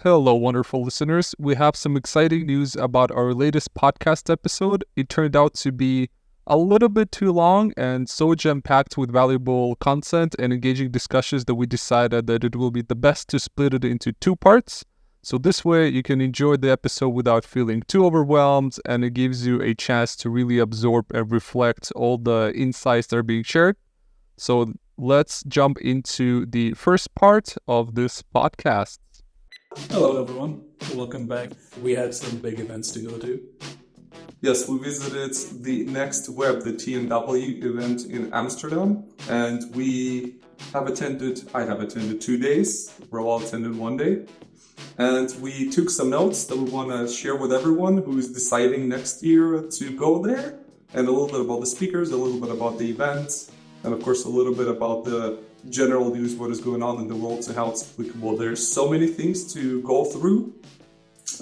Hello, wonderful listeners. We have some exciting news about our latest podcast episode. It turned out to be a little bit too long and so jam-packed with valuable content and engaging discussions that we decided that it will be the best to split it into two parts. So this way you can enjoy the episode without feeling too overwhelmed, and it gives you a chance to really absorb and reflect all the insights that are being shared. So let's jump into the first part of this podcast. Hello, everyone. Welcome back. We had some big events to go to. Yes, we visited the Next Web, the TNW event in Amsterdam, and I have attended 2 days. Raul attended 1 day. And we took some notes that we want to share with everyone who is deciding next year to go there, and a little bit about the speakers, a little bit about the event, and of course a little bit about the general news, what is going on in the world, and how it's applicable. There's so many things to go through,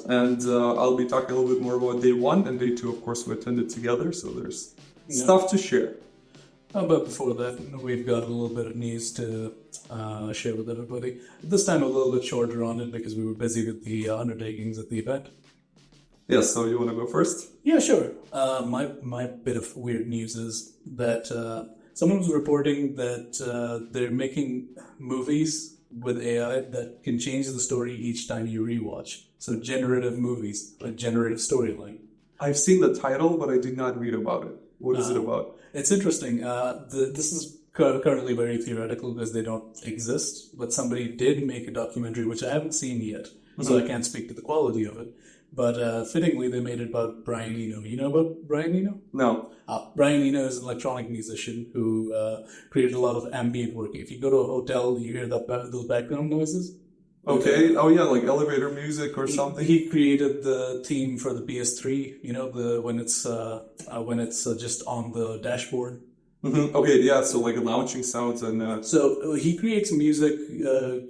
and I'll be talking a little bit more about day 1 and day 2. Of course, we attended together, so there's stuff to share. But before that, we've got a little bit of news to share with everybody. This time a little bit shorter on it because we were busy with the undertakings at the event. Yes, so you want to go first? Yeah, sure. My bit of weird news is that someone was reporting that they're making movies with AI that can change the story each time you rewatch. So generative movies, a generative storyline. I've seen the title, but I did not read about it. What is it about? It's interesting. This is currently very theoretical because they don't exist, but somebody did make a documentary, which I haven't seen yet, so I can't speak to the quality of it. But fittingly, they made it about Brian Eno. You know about Brian Eno? No. Brian Eno is an electronic musician who created a lot of ambient work. If you go to a hotel, you hear those background noises. Okay. Oh yeah, like elevator music or something. He created the theme for the PS3. You know, when it's just on the dashboard. Mm-hmm. Okay, yeah. So like launching sounds and. So he creates music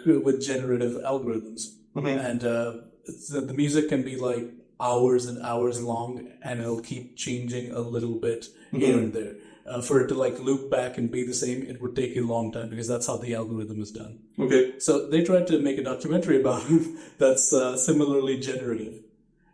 with generative algorithms, and the music can be like hours and hours long, and it'll keep changing a little bit here and there. For it to like loop back and be the same, it would take a long time because that's how the algorithm is done. Okay. So they tried to make a documentary about it that's similarly generative.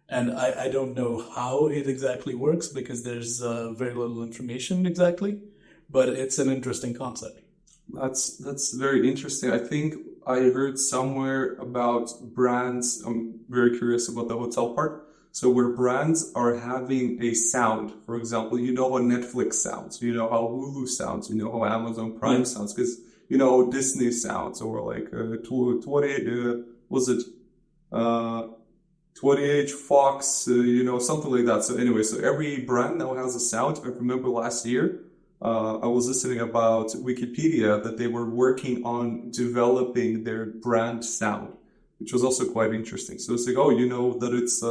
And I don't know how it exactly works because there's very little information exactly, but it's an interesting concept. That's very interesting. I think I heard somewhere about brands. I'm very curious about the hotel part. So where brands are having a sound, for example, you know how Netflix sounds, you know how Hulu sounds, you know how Amazon Prime sounds, because you know how Disney sounds, or like 28 Fox, something like that. So anyway, so every brand now has a sound. I remember last year, I was listening about Wikipedia that they were working on developing their brand sound, which was also quite interesting. So it's like, oh, you know that it's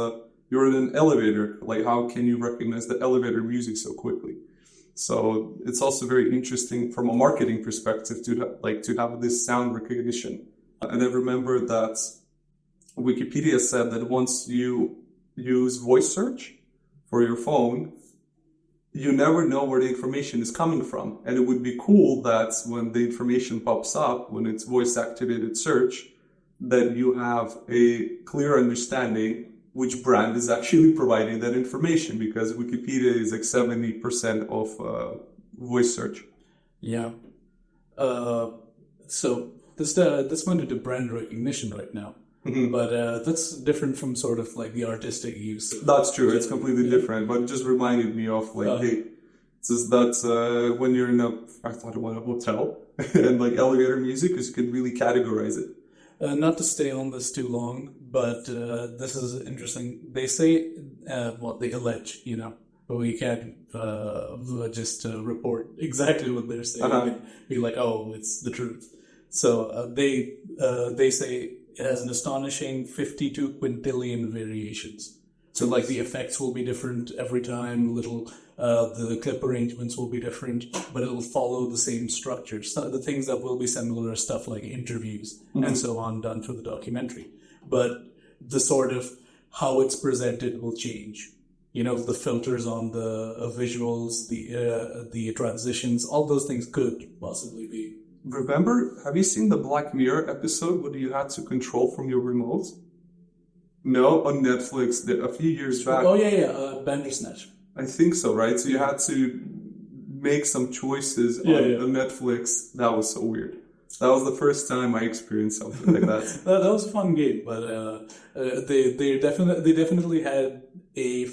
you're in an elevator. Like, how can you recognize the elevator music so quickly? So it's also very interesting from a marketing perspective to have this sound recognition. And I remember that Wikipedia said that once you use voice search for your phone, you never know where the information is coming from. And it would be cool that when the information pops up, when it's voice-activated search, that you have a clear understanding which brand is actually providing that information, because Wikipedia is like 70% of voice search. Yeah. So this went into brand recognition right now. But that's different from sort of like the artistic use. That's true. It's completely different. But it just reminded me of like, hey, it's just that when you're in a hotel and like elevator music, because you can really categorize it. Not to stay on this too long, but this is interesting. They say, they allege, but we can't just report exactly what they're saying. Be like, oh, it's the truth. So they say it has an astonishing 52 quintillion variations. So like the effects will be different every time, the clip arrangements will be different, but it'll follow the same structure. So the things that will be similar are stuff like interviews and so on done for the documentary. But the sort of how it's presented will change. The filters on the visuals, the transitions, all those things could possibly be. Remember, have you seen the Black Mirror episode where you had to control from your remote? No, on Netflix, a few years back. Oh, yeah. Bandersnatch. I think so, right? So you had to make some choices on Netflix. That was so weird. That was the first time I experienced something like that. That was a fun game, but they definitely had a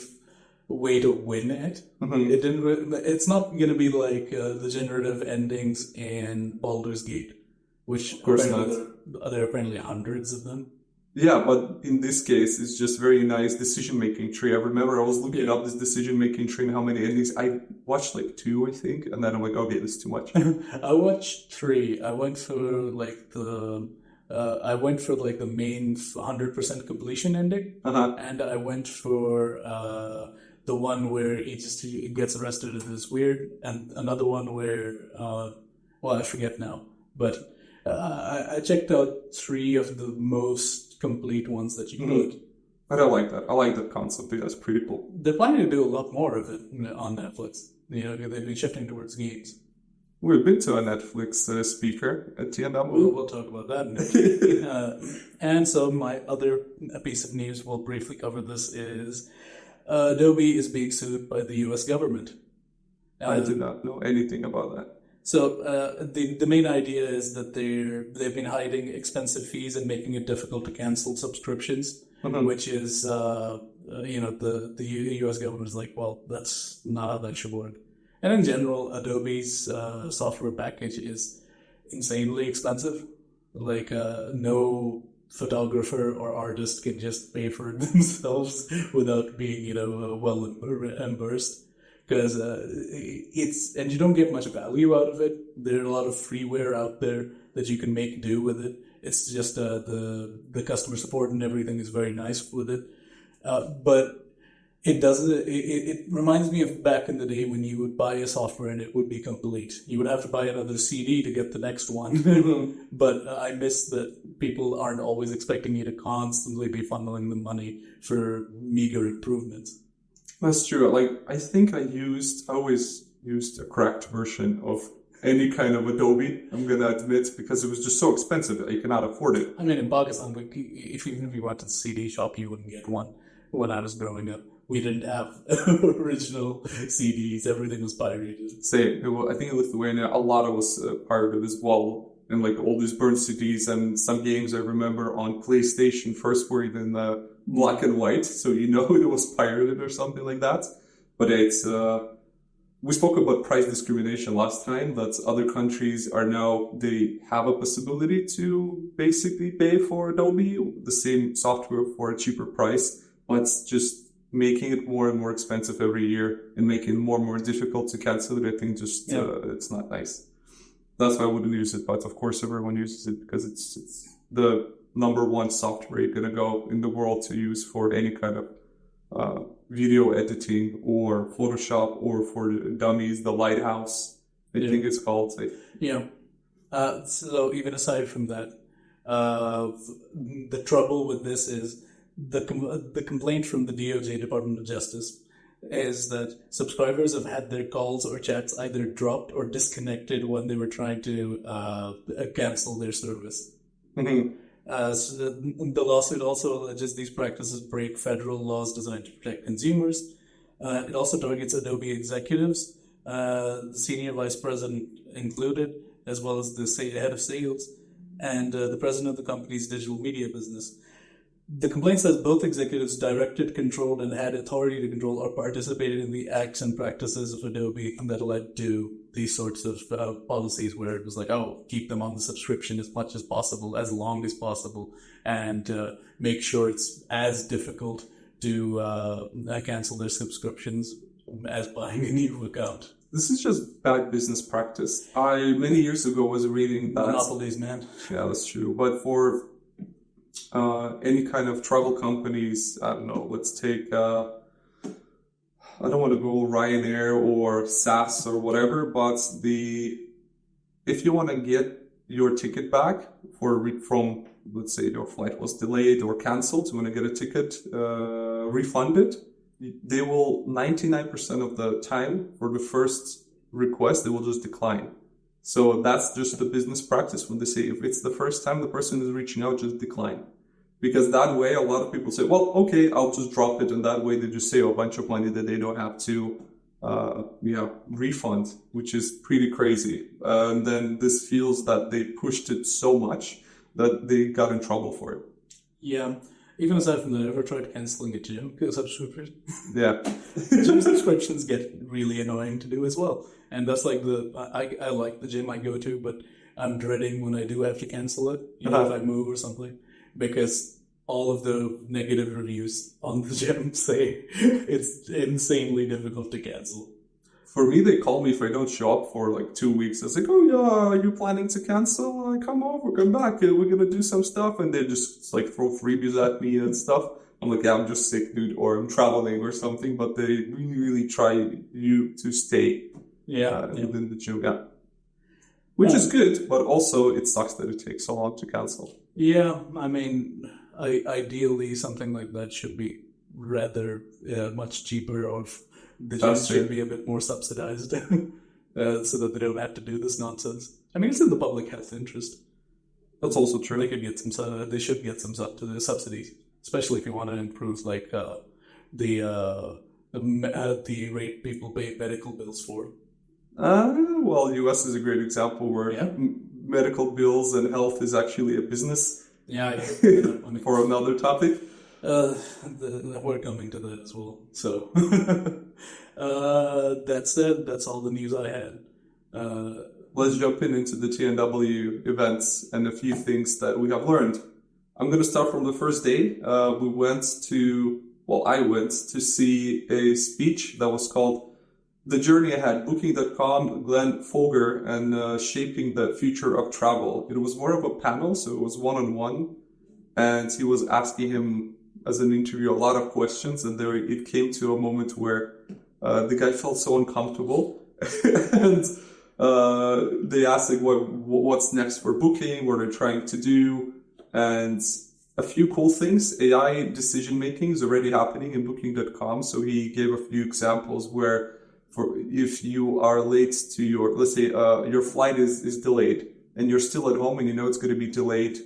way to win it. Mm-hmm. It didn't. It's not going to be like the generative endings in Baldur's Gate, which Of course not. There are apparently hundreds of them. Yeah, but in this case, it's just very nice decision-making tree. I remember I was looking up this decision-making tree and how many endings. I watched like 2, I think, and then I'm like, okay, this is too much. I watched 3. I went for like the main 100% completion ending, and I went for the one where he gets arrested and is weird, and another one where I forget now, but I checked out 3 of the most complete ones that you could. I don't like that. I like that concept. That's pretty cool. They're planning to do a lot more of it on Netflix. They've been shifting towards games. We've been to a Netflix speaker at TNW. We'll talk about that in a minute. And so my other piece of news, we'll briefly cover this, is Adobe is being sued by the U.S. government. I did not know anything about that. So the main idea is that they've been hiding expensive fees and making it difficult to cancel subscriptions, which is the U.S. government is like, well, that's not how that should work. And in general, Adobe's software package is insanely expensive. Like no photographer or artist can just pay for it themselves without being well reimbursed. Because and you don't get much value out of it. There are a lot of freeware out there that you can make do with it. It's just the customer support and everything is very nice with it. But it doesn't. It reminds me of back in the day when you would buy a software and it would be complete. You would have to buy another CD to get the next one. But I miss that people aren't always expecting you to constantly be funneling the money for meager improvements. That's true. Like, I think I always used a cracked version of any kind of Adobe, I'm going to admit, because it was just so expensive that you cannot afford it. I mean, in Pakistan, even if you went to the CD shop, you wouldn't get one. When I was growing up, we didn't have original CDs. Everything was pirated. Same. I think in Lithuania, a lot of was pirated as well. And like all these burned CDs and some games I remember on PlayStation first were even black and white, so it was pirated or something like that. But it's we spoke about price discrimination last time, that other countries they have a possibility to basically pay for Adobe, the same software for a cheaper price, but it's just making it more and more expensive every year and making it more and more difficult to cancel it. I think it's not nice. That's why I wouldn't use it, but of course everyone uses it because it's the number one software you're gonna go in the world to use for any kind of video editing or Photoshop or for dummies, the Lighthouse, I think it's called. Yeah. So even aside from that, the trouble with this is the complaint from the DOJ, Department of Justice, is that subscribers have had their calls or chats either dropped or disconnected when they were trying to cancel their service. So the lawsuit also alleges these practices break federal laws designed to protect consumers. It also targets Adobe executives, the senior vice president included, as well as the head of sales, and the president of the company's digital media business. The complaint says both executives directed, controlled, and had authority to control or participated in the acts and practices of Adobe that led to these sorts of policies where it was like, keep them on the subscription as much as possible, as long as possible, and make sure it's as difficult to cancel their subscriptions as buying a new account. This is just bad business practice. I, many years ago, was reading that... Monopolies, man. Yeah, that's true. But for... any kind of travel companies, I don't know, let's take, I don't want to go Ryanair or SAS or whatever, but if you want to get your ticket back from, let's say your flight was delayed or canceled, you want to get a ticket refunded, they will 99% of the time for the first request, they will just decline. So that's just the business practice when they say if it's the first time the person is reaching out, just decline. Because that way, a lot of people say, well, okay, I'll just drop it. And that way they just save a bunch of money that they don't have to refund, which is pretty crazy. And then this feels that they pushed it so much that they got in trouble for it. Yeah. Even aside from that, I ever tried canceling a gym subscription? Yeah. Gym subscriptions get really annoying to do as well. And that's like I like the gym I go to, but I'm dreading when I do have to cancel it, if I move or something, because all of the negative reviews on the gym say it's insanely difficult to cancel. For me, they call me if I don't show up for like 2 weeks. It's like, oh yeah, are you planning to cancel? Come over, come back. We're going to do some stuff. And they just like throw freebies at me and stuff. I'm like, yeah, I'm just sick, dude, or I'm traveling or something. But they really, really try you to stay within the gym. Yeah. Which is good, but also it sucks that it takes so long to cancel. Yeah, I mean, ideally something like that should be rather much cheaper, or the gyms should be a bit more subsidized so that they don't have to do this nonsense. I mean, it's in the public health interest. That's also true. They could get some. They should get some subsidies, especially if you want to improve like the rate people pay medical bills for. Well, US is a great example where medical bills and health is actually a business. Yeah. For another topic. We're coming to that as well. So that's it. That's all the news I had. Let's jump into the TNW events and a few things that we have learned. I'm going to start from the first day. I went to see a speech that was called The Journey Ahead, Booking.com, Glenn Fogel, and Shaping the Future of Travel. It was more of a panel, so it was one-on-one, and he was asking him, as an interview, a lot of questions, and there it came to a moment where the guy felt so uncomfortable, and they asked like, what's next for Booking, what they're trying to do, and a few cool things. AI decision-making is already happening in Booking.com, so he gave a few examples where if you are late to your, let's say your flight is delayed, and you're still at home and you know it's going to be delayed,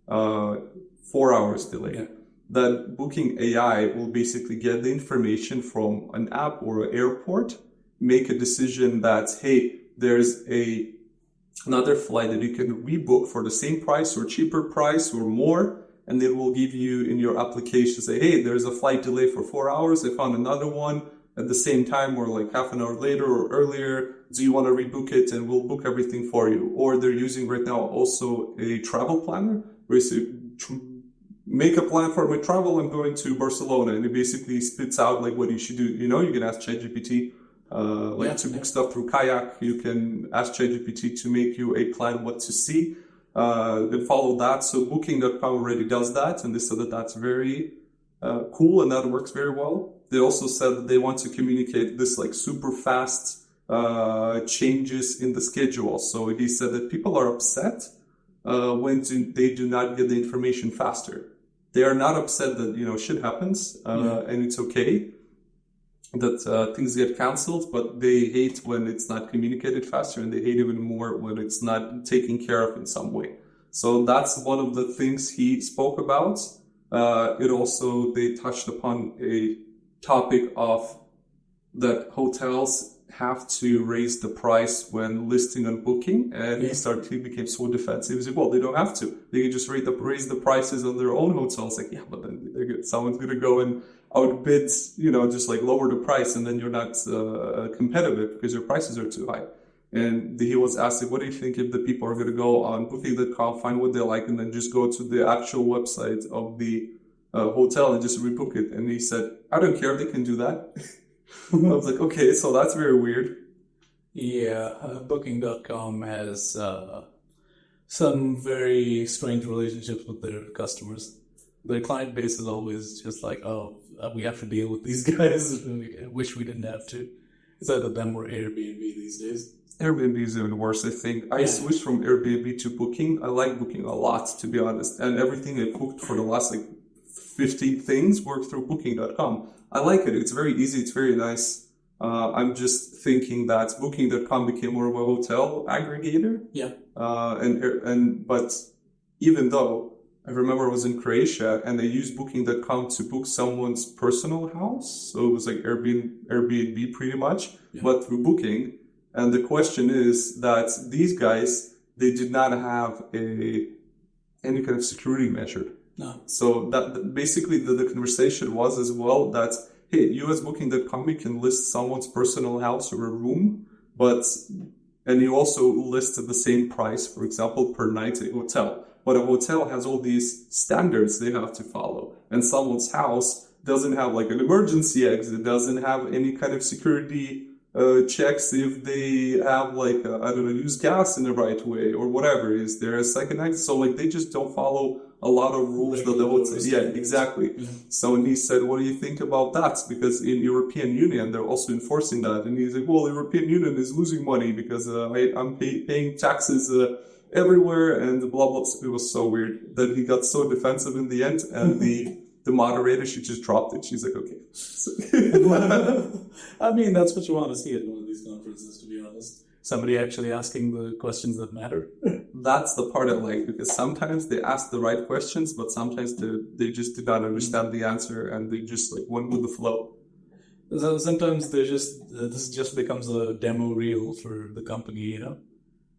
4 hours delayed, that Booking AI will basically get the information from an app or an airport, make a decision that, hey, there's another flight that you can rebook for the same price or cheaper price or more, and it will give you in your application, say, hey, there's a flight delay for 4 hours, I found another one at the same time or like half an hour later or earlier, do you want to rebook it, and we'll book everything for you. Or they're using right now also a travel planner, where you say, make a plan for my travel, I'm going to Barcelona, and it basically spits out like what you should do. You know, you can ask ChatGPT to book stuff through Kayak. You can ask ChatGPT to make you a plan what to see, and follow that. So Booking.com already does that, and they said that that's very cool, and that works very well. They also said that they want to communicate this like super fast changes in the schedule. So he said that people are upset when they do not get the information faster. They are not upset that, shit happens and it's okay that things get canceled, but they hate when it's not communicated faster, and they hate even more when it's not taken care of in some way. So that's one of the things he spoke about. They touched upon a topic of that hotels have to raise the price when listing on Booking, and he became so defensive. He said, well, they don't have to. They can just raise the prices on their own hotels. Like, yeah, but then someone's going to go and outbid, just like lower the price, and then you're not competitive because your prices are too high. And he was asking, what do you think if the people are going to go on Booking.com, find what they like, and then just go to the actual website of the hotel and just rebook it? And he said, I don't care, they can do that. I was like, okay, so that's very weird. Yeah, Booking.com has some very strange relationships with their customers. Their client base is always just like, oh, we have to deal with these guys. I wish we didn't have to. It's either them or Airbnb these days. Airbnb is even worse, I think. I switched from Airbnb to Booking. I like Booking a lot, to be honest. And everything I booked for the last 15 things worked through Booking.com. I like it. It's very easy. It's very nice. I'm just thinking that Booking.com became more of a hotel aggregator. Yeah. But even though I remember I was in Croatia and they used Booking.com to book someone's personal house. So it was like Airbnb pretty much, but through Booking. And the question is that these guys, they did not have any kind of security measure. No. So that basically the conversation was as well that, hey, you as Booking.com, you can list someone's personal house or a room, and you also list at the same price, for example, per night at a hotel. But a hotel has all these standards they have to follow. And someone's house doesn't have like an emergency exit, doesn't have any kind of security checks if they have like, use gas in the right way or whatever. Is there a second exit? So like they just don't follow a lot of rules that the hotel. Yeah, exactly. Yeah. So and he said, what do you think about that? Because in European Union, they're also enforcing that. And he's like, well, the European Union is losing money because I'm paying taxes everywhere and blah, blah. It was so weird that he got so defensive in the end. And the moderator, she just dropped it. She's like, okay. I mean, that's what you want to see at one of these conferences, to be honest. Somebody actually asking the questions that matter. That's the part I like, because sometimes they ask the right questions, but sometimes they just did not understand the answer and they just like went with the flow. So sometimes this just becomes a demo reel for the company, you know?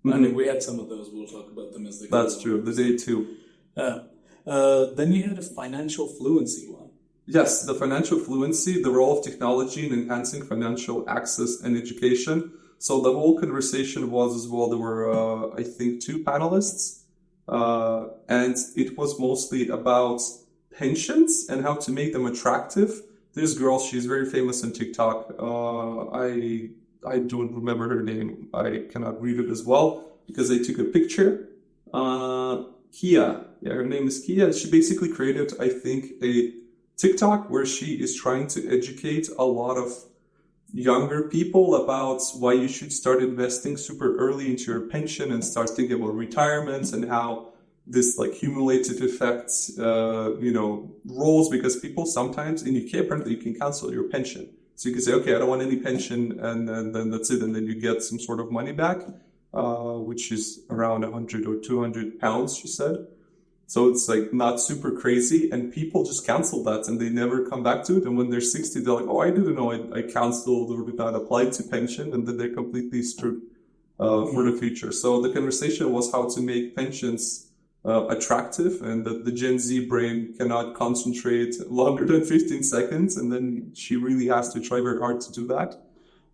Mm-hmm. And if we had some of those, we'll talk about them as they go. That's true. The day two. Then you had a financial fluency one. Yes, the financial fluency, the role of technology in enhancing financial access and education. So the whole conversation was as well, there were, I think, 2 panelists, and it was mostly about pensions and how to make them attractive. This girl, she's very famous on TikTok. I don't remember her name. I cannot read it as well because I took a picture. Kia. Yeah, her name is Kia. She basically created, I think, a TikTok where she is trying to educate a lot of younger people about why you should start investing super early into your pension and start thinking about retirements and how this like cumulative effects, rolls, because people sometimes in UK apparently you can cancel your pension. So you can say, okay, I don't want any pension, and then that's it. And then you get some sort of money back, which is around 100 or 200 pounds, she said. So it's like not super crazy, and people just cancel that and they never come back to it. And when they're 60, they're like, oh, I didn't know I canceled or did not apply to pension, and then they're completely screwed for the future. So the conversation was how to make pensions attractive, and that the Gen Z brain cannot concentrate longer than 15 seconds. And then she really has to try very hard to do that.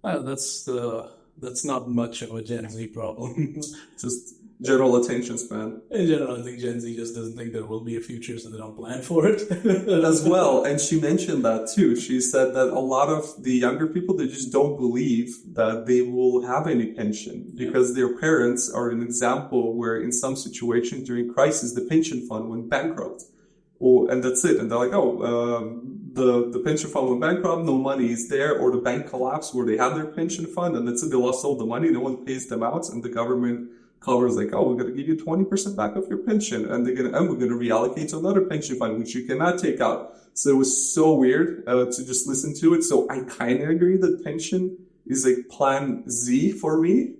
That's not much of a Gen Z problem. Just general attention span. In general, I think Gen Z just doesn't think there will be a future, so they don't plan for it. As well. And she mentioned that too. She said that a lot of the younger people, they just don't believe that they will have any pension because their parents are an example where in some situation during crisis, the pension fund went bankrupt. And that's it. And they're like, the pension fund went bankrupt, no money is there, or the bank collapsed where they had their pension fund, and that's it, they lost all the money, no one pays them out, and the government covers like, we're going to give you 20% back of your pension, and we're going to reallocate to another pension fund, which you cannot take out. So it was so weird to just listen to it. So I kind of agree that pension is like plan Z for me,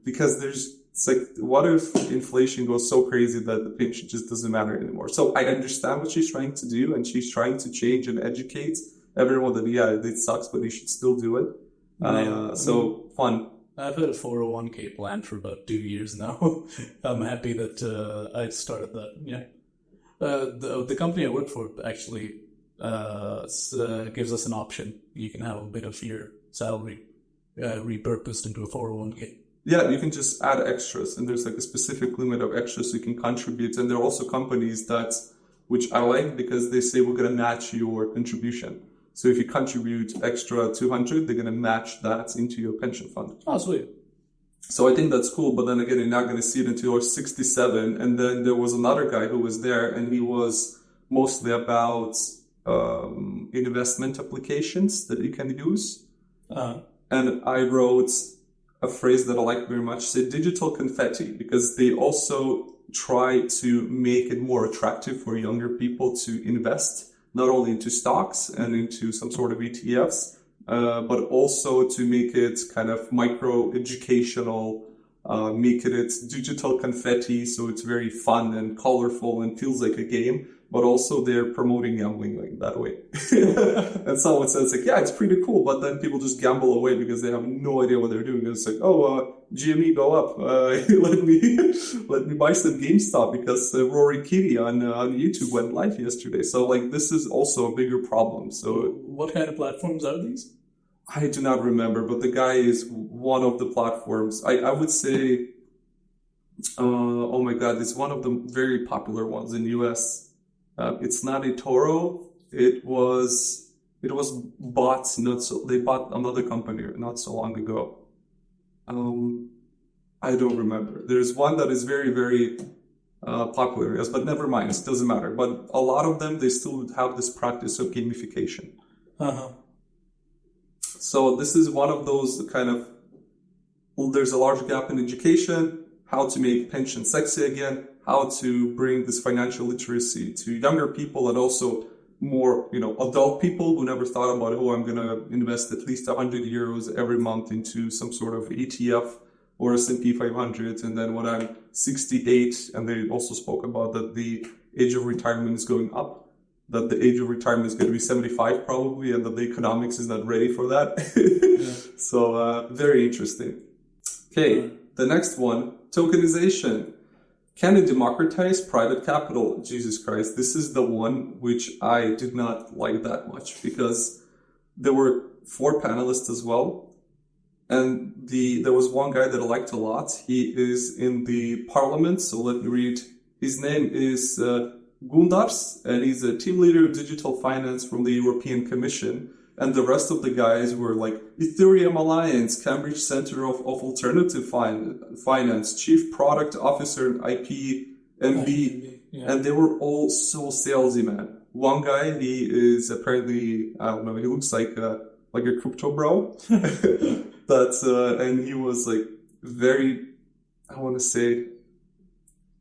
because it's like, what if inflation goes so crazy that the pension just doesn't matter anymore? So I understand what she's trying to do, and she's trying to change and educate everyone that, it sucks, but you should still do it. So fun. I've had a 401k plan for about 2 years now. I'm happy that I started that. Yeah, the company I work for actually gives us an option. You can have a bit of your salary repurposed into a 401k. Yeah, you can just add extras, and there's like a specific limit of extras you can contribute. And there are also companies which I like, because they say we're going to match your contribution. So if you contribute extra 200, they're going to match that into your pension fund. Oh, sweet. So I think that's cool. But then again, you're not going to see it until you're 67. And then there was another guy who was there, and he was mostly about investment applications that you can use. And I wrote a phrase that I like very much, say digital confetti, because they also try to make it more attractive for younger people to invest, not only into stocks and into some sort of ETFs, but also to make it kind of micro educational making it digital confetti, so it's very fun and colorful and feels like a game. But also they're promoting gambling like that way. And someone says like, yeah, it's pretty cool, but then people just gamble away because they have no idea what they're doing. It's like, GME go up. Let me buy some GameStop because Rory Kitty on YouTube went live yesterday. So like this is also a bigger problem. So what kind of platforms are these? I do not remember, but the guy is one of the platforms. I would say, oh my God, it's one of the very popular ones in the US. It's not eToro. It was bought they bought another company not so long ago. I don't remember. There's one that is very, very popular, yes, but never mind. It doesn't matter. But a lot of them, they still have this practice of gamification. So this is one of those kind of, there's a large gap in education, how to make pension sexy again, how to bring this financial literacy to younger people and also more, adult people who never thought about, I'm going to invest at least 100 euros every month into some sort of ETF or S&P 500. And then when I'm 68, and they also spoke about that the age of retirement is going up, that the age of retirement is going to be 75 probably, and that the economics is not ready for that. So very interesting. Okay, the next one, tokenization. Can it democratize private capital? Jesus Christ, this is the one which I did not like that much because there were 4 panelists as well. And there was one guy that I liked a lot. He is in the parliament, so let me read. His name is Gundars, and he's a team leader of digital finance from the European Commission. And the rest of the guys were like Ethereum Alliance, Cambridge Center of Alternative Finance, Chief Product Officer, IP, MB, and they were all so salesy, man. One guy, he is apparently, I don't know, he looks like a crypto bro. And he was like very, I want to say,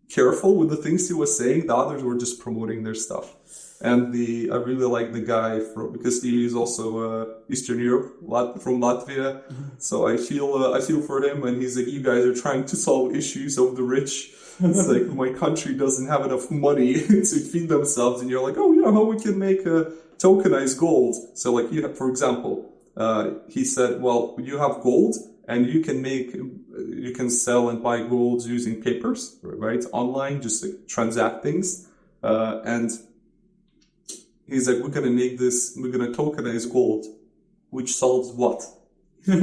careful with the things he was saying. The others were just promoting their stuff. And I really like the guy because he is also Eastern Europe, from Latvia. So I feel for him, and he's like, you guys are trying to solve issues of the rich. It's like, my country doesn't have enough money to feed themselves, and you're like, how we can make a tokenized gold. So like, for example, he said, well, you have gold, and you can sell and buy gold using papers, right? Online, just like transact things, and he's like, we're going to tokenize gold, which solves what? So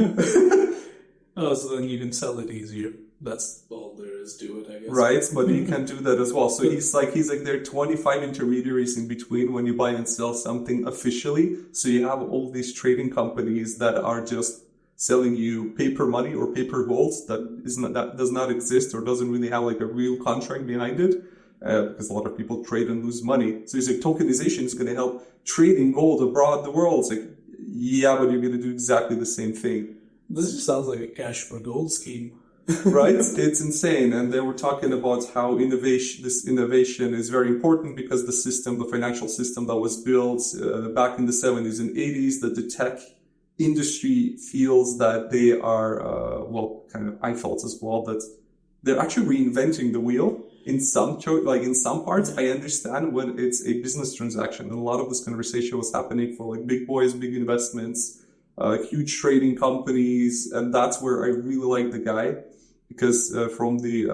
then you can sell it easier. That's all there is to it, I guess. Right, but you can do that as well. So he's like, there are 25 intermediaries in between when you buy and sell something officially. So you have all these trading companies that are just selling you paper money or paper gold that does not exist or doesn't really have like a real contract behind it. Because a lot of people trade and lose money. So he's like, tokenization is going to help trading gold abroad the world. It's like, yeah, but you're going to do exactly the same thing. This just sounds like a cash for gold scheme. Right? It's insane. And they were talking about how this innovation is very important because the financial system that was built back in the 70s and 80s, that the tech industry feels that they are, I felt as well, that they're actually reinventing the wheel. In some parts, I understand when it's a business transaction. And a lot of this conversation was happening for like big boys, big investments, huge trading companies. And that's where I really like the guy because from the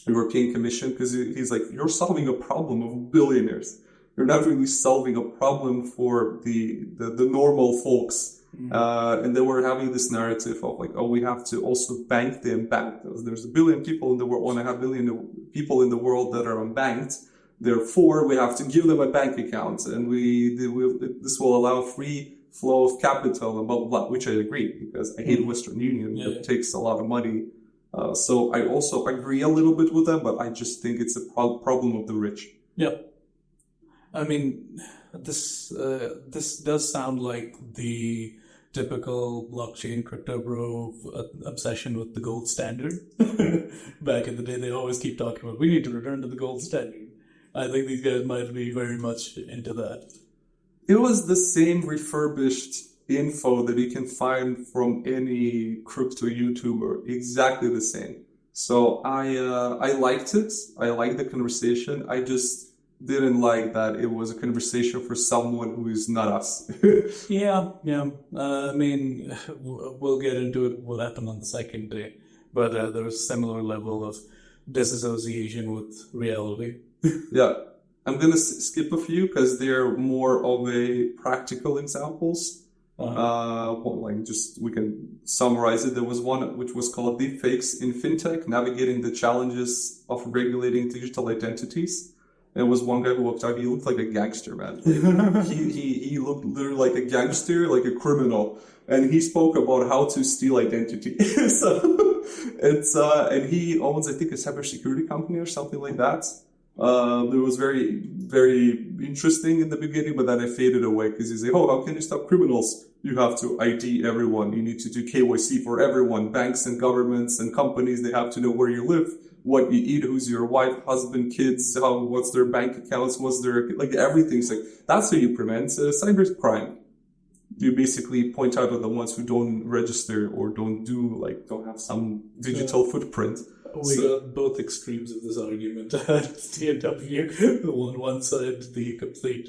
European Commission, because he's like, you're solving a problem of billionaires. You're not really solving a problem for the normal folks. And they were having this narrative of like, we have to also bank the unbanked. There's 1 billion people in the world, 1.5 billion people in the world that are unbanked. Therefore, we have to give them a bank account, and this will allow free flow of capital, and blah, blah, blah, which I agree, because I hate Western Union. It takes a lot of money. So I also agree a little bit with them, but I just think it's a problem of the rich. Yeah. I mean, this does sound like the typical blockchain crypto bro obsession with the gold standard. Back in the day, they always keep talking about, we need to return to the gold standard. I think these guys might be very much into that. It was the same refurbished info that you can find from any crypto YouTuber, exactly the same. So I liked it. I liked the conversation. I just didn't like that it was a conversation for someone who is not us. Yeah. I mean, we'll get into it. What happened on the second day, but there was a similar level of disassociation with reality. Yeah, I'm gonna skip a few because they're more of a practical examples. We can summarize it. There was one which was called Deepfakes in Fintech, navigating the challenges of regulating digital identities. And it was one guy who walked out. He looked like a gangster, man. he looked literally like a gangster, like a criminal. And he spoke about how to steal identity. And he owns, I think, a cybersecurity company or something like that. It was very, very interesting in the beginning, but then it faded away because he's like, oh, how can you stop criminals? You have to ID everyone. You need to do KYC for everyone. Banks and governments and companies, they have to know where you live, what you eat, who's your wife, husband, kids, what's their bank accounts, what's their, like everything's like, that's how you prevent cyber crime. You basically point out on the ones who don't register or don't have some digital footprint. We got both extremes of this argument at TNW. On one side, the complete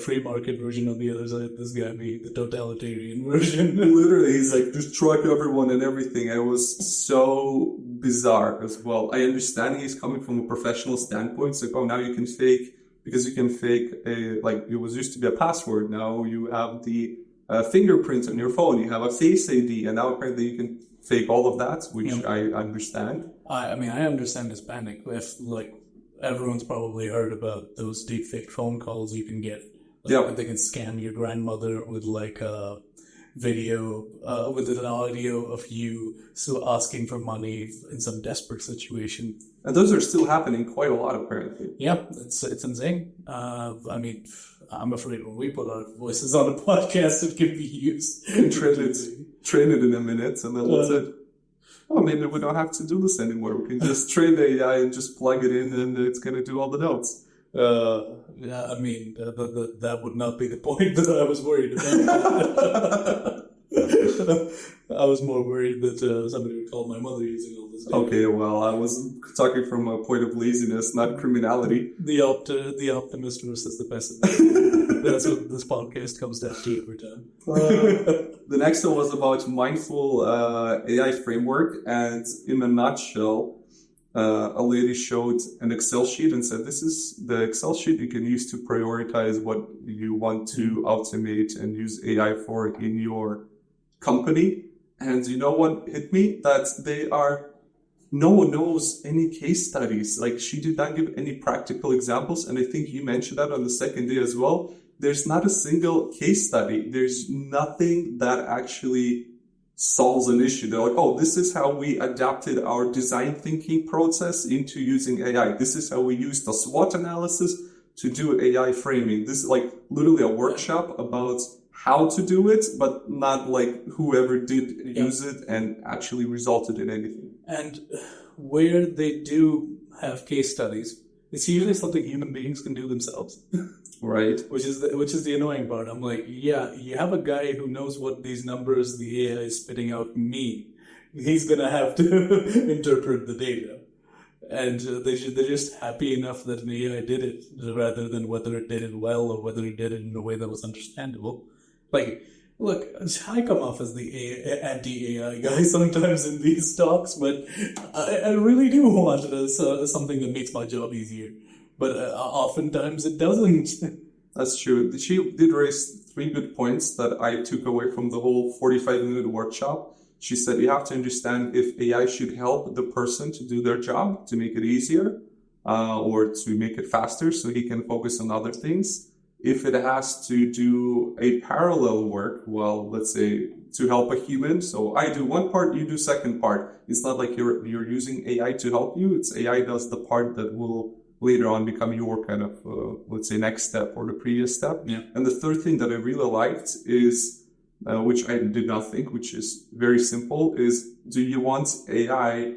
free market version. On the other side, this guy being the totalitarian version. Literally, he's like, just track everyone and everything. It was so bizarre as well. I understand he's coming from a professional standpoint. It's like, oh, now you can fake, because you can fake it was used to be a password. Now you have the fingerprint on your phone. You have a Face ID, and now apparently you can fake all of that, which I understand. I mean, I understand this panic. If everyone's probably heard about those deepfake phone calls you can get. They can scam your grandmother with a video with an audio of you still asking for money in some desperate situation. And those are still happening quite a lot, apparently. Yeah, it's insane. I mean, I'm afraid when we put our voices on a podcast, it can be used. Train it in a minute, and then that's it. Oh, maybe we don't have to do this anymore. We can just train the AI and just plug it in, and it's going to do all the notes. Yeah, I mean, that would not be the point that I was worried about. I was more worried that somebody would call my mother using all this data. Okay, well, I was talking from a point of laziness, not criminality. The optimist versus the pessimist. That's what this podcast comes down to every time. The next one was about mindful AI framework, and in a nutshell, a lady showed an Excel sheet and said, this is the Excel sheet you can use to prioritize what you want to automate and use AI for in your company. And you know what hit me? That no one knows any case studies. Like, she did not give any practical examples. And I think you mentioned that on the second day as well. There's not a single case study. There's nothing that actually solves an issue. They're like, oh, this is how we adapted our design thinking process into using AI. This is how we used the SWOT analysis to do AI framing. This is like literally a workshop about how to do it, but not like whoever did use it and actually resulted in anything. And where they do have case studies, it's usually something human beings can do themselves. Right. Which is the annoying part. I'm like, yeah, you have a guy who knows what these numbers the AI is spitting out mean. He's going to have to interpret the data. And they're just happy enough that an AI did it, rather than whether it did it well or whether it did it in a way that was understandable. Like, look, I come off as the anti-AI guy sometimes in these talks, but I really do want something that makes my job easier. But oftentimes it doesn't. That's true. She did raise 3 good points that I took away from the whole 45-minute workshop. She said you have to understand if AI should help the person to do their job, to make it easier, or to make it faster so he can focus on other things. If it has to do a parallel work, well, let's say to help a human. So I do one part, you do second part. It's not like you're using AI to help you. It's AI does the part that will later on become your kind of, let's say, next step or the previous step. Yeah. And the third thing that I really liked is, which I did not think, which is very simple, is do you want AI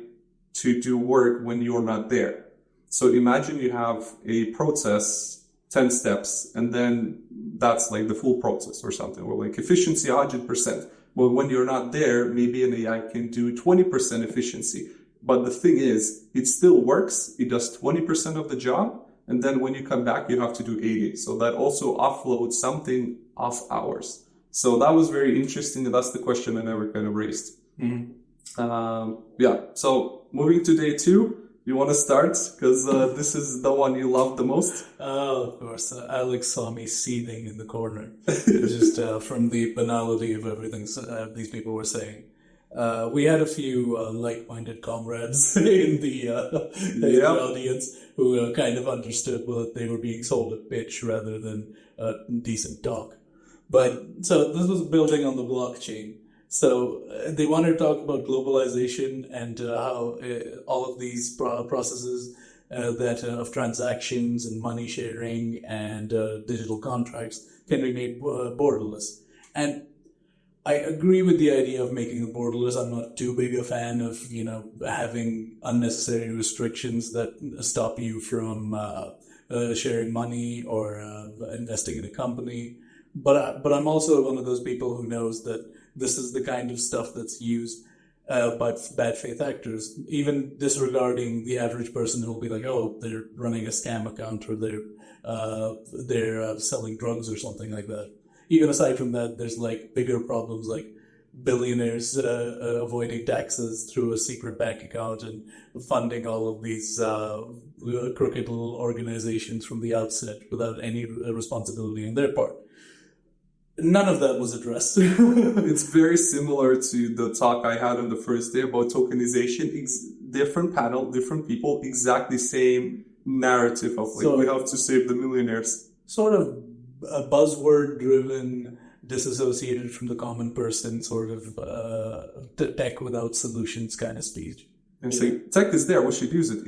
to do work when you're not there? So imagine you have a process 10 steps, and then that's like the full process or something, or like efficiency 100%. Well, when you're not there, maybe an AI can do 20% efficiency. But the thing is, it still works. It does 20% of the job. And then when you come back, you have to do 80. So that also offloads something off hours. So that was very interesting. And that's the question I never kind of raised. So moving to day 2, you want to start? Because this is the one you love the most. Oh, of course. Alex saw me seething in the corner, just from the banality of everything these people were saying. We had a few like-minded comrades in the audience who kind of understood that they were being sold a pitch rather than a decent talk. But so this was building on the blockchain. So they wanted to talk about globalization and how all of these processes of transactions and money sharing and digital contracts can be made borderless. And I agree with the idea of making it borderless. I'm not too big a fan of, having unnecessary restrictions that stop you from sharing money or investing in a company. But I'm also one of those people who knows that this is the kind of stuff that's used by bad faith actors, even disregarding the average person who will be like, oh, they're running a scam account or they're selling drugs or something like that. Even aside from that, there's like bigger problems like billionaires avoiding taxes through a secret bank account and funding all of these crooked little organizations from the outset without any responsibility on their part. None of that was addressed. It's very similar to the talk I had on the first day about tokenization. Different panel, different people, exactly same narrative of like, we have to save the millionaires. Sort of a buzzword-driven, disassociated from the common person, sort of tech without solutions kind of speech. And it's like, tech is there, we should use it.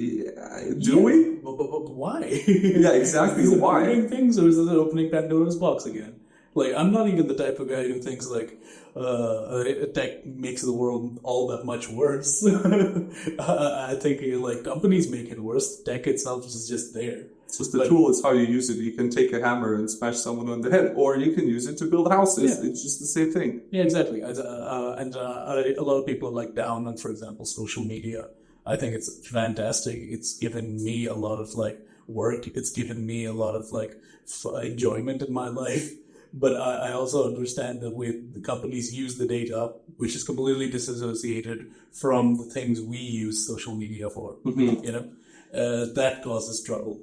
Do we? But why? Yeah, exactly. Is it Why? opening things, or is it opening Pandora's box again? Like, I'm not even the type of guy who thinks, like, tech makes the world all that much worse. I think, like, companies make it worse. Tech itself is just there. It's just the tool is how you use it. You can take a hammer and smash someone on the head, or you can use it to build houses. Yeah. It's just the same thing. Yeah, exactly. A lot of people are, like, down on, for example, social media. I think it's fantastic. It's given me a lot of, like, work. It's given me a lot of, like, enjoyment in my life. But I also understand that the companies use the data, which is completely disassociated from the things we use social media for. That causes trouble.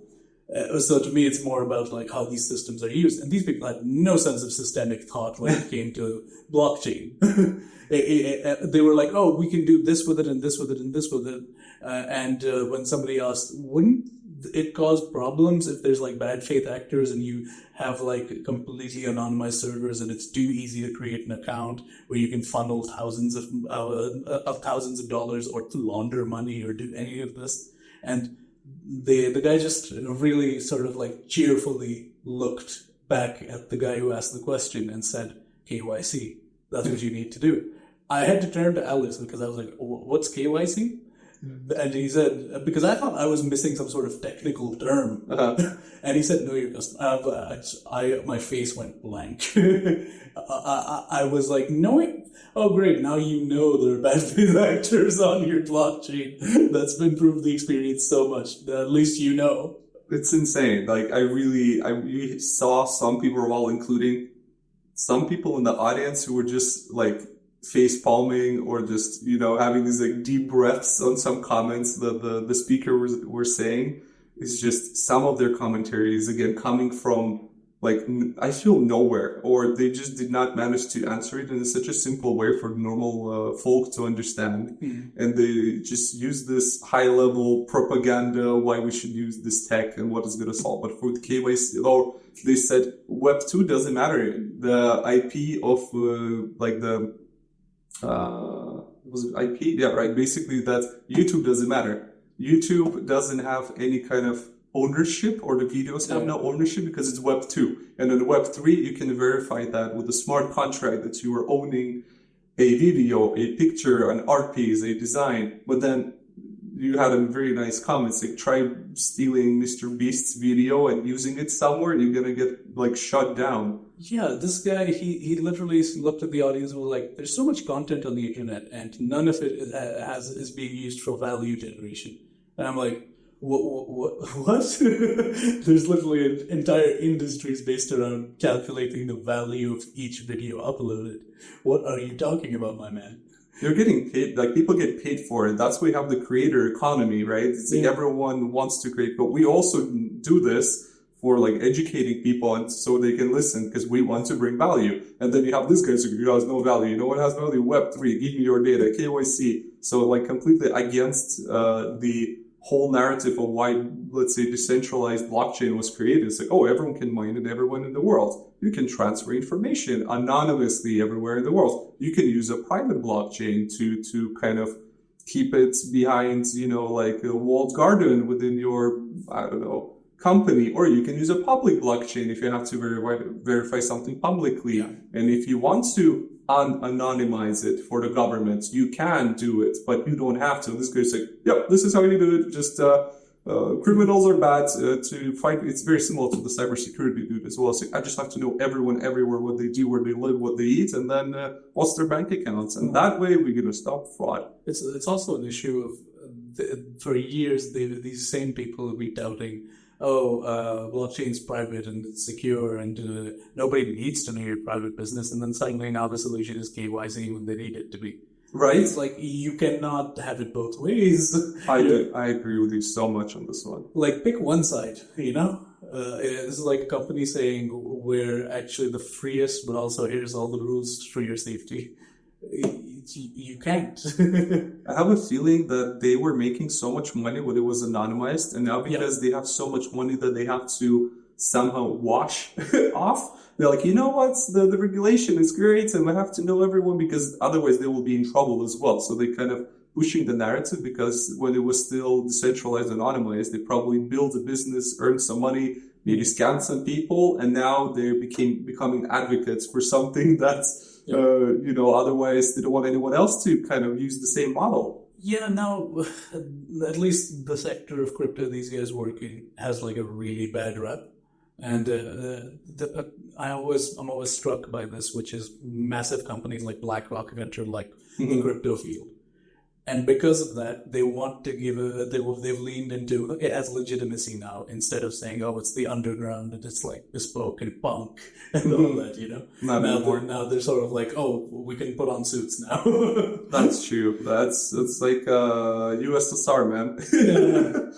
So to me, it's more about like how these systems are used. And these people had no sense of systemic thought when it came to blockchain. They were like, oh, we can do this with it and this with it and this with it. And when somebody asked, wouldn't it cause problems if there's like bad faith actors and you have like completely anonymized servers and it's too easy to create an account where you can funnel thousands of dollars or to launder money or do any of this? And the guy just really sort of like cheerfully looked back at the guy who asked the question and said, KYC, that's what you need to do. I had to turn to Alice because I was like, what's KYC? And he said, because I thought I was missing some sort of technical term. And he said, no, you're just, my face went blank. I was like, no, oh, great. Now you know there are bad faith actors on your blockchain. That's improved the experience so much. At least you know. It's insane. Like, I really saw some people, while including some people in the audience who were just like, face palming or just, having these like deep breaths on some comments that the speaker were saying. Is just some of their commentaries, again, coming from like, I feel nowhere, or they just did not manage to answer it in such a simple way for normal folk to understand. And they just use this high level propaganda, why we should use this tech and what is going to solve. But for the KYC, or they said Web 2 doesn't matter. The IP of was it IP? Yeah, right. Basically that YouTube doesn't matter. YouTube doesn't have any kind of ownership, or the videos have no ownership because it's Web 2. And in Web 3, you can verify that with a smart contract that you are owning a video, a picture, an art piece, a design. But then you had a very nice comment. It's like, try stealing Mr. Beast's video and using it somewhere, you're gonna get like shut down. Yeah, this guy, he literally looked at the audience and was like, there's so much content on the internet and none of it is being used for value generation. And I'm like, what? There's literally entire industries based around calculating the value of each video uploaded. What are you talking about, my man? You're getting paid, like people get paid for it. That's why we have the creator economy, right? It's like everyone wants to create, but we also do this for like educating people and so they can listen because we want to bring value. And then you have this guy who has no value. No one has value. Web3, give me your data, KYC. So like completely against the whole narrative of why, let's say, decentralized blockchain was created. It's like, oh, everyone can mine it, everyone in the world. You can transfer information anonymously everywhere in the world. You can use a private blockchain to kind of keep it behind, like a walled garden within your, I don't know, company. Or you can use a public blockchain if you have to verify something publicly. Yeah. And if you want to anonymize it for the government, you can do it, but you don't have to. This guy's like, yep, this is how you do it. Just criminals are bad to fight. It's very similar to the cybersecurity dude as well. It's like, I just have to know everyone everywhere, what they do, where they live, what they eat, and then what's their bank accounts. And that way we're going to stop fraud. It's also an issue of, for years, these same people will be doubting, blockchain's private and it's secure and nobody needs to know your private business. And then suddenly now the solution is KYC when they need it to be. Right. It's like you cannot have it both ways. I agree with you so much on this one. Like pick one side, This is like a company saying we're actually the freest, but also here's all the rules for your safety. You can't. I have a feeling that they were making so much money when it was anonymized, and now because they have so much money that they have to somehow wash off, they're like, you know what, the regulation is great and we have to know everyone because otherwise they will be in trouble as well. So they kind of pushing the narrative because when it was still decentralized and anonymized, they probably built a business, earned some money, maybe scammed some people, and now they're becoming advocates for something that's otherwise they don't want anyone else to kind of use the same model. Yeah, now at least the sector of crypto these guys work in has like a really bad rep. And I'm always struck by this, which is massive companies like BlackRock enter like the crypto field. And because of that, they want to they've leaned into it as legitimacy now, instead of saying, oh, it's the underground and it's like bespoke and punk and all that, Now they're sort of like, oh, we can put on suits now. That's true. That's like USSR, man.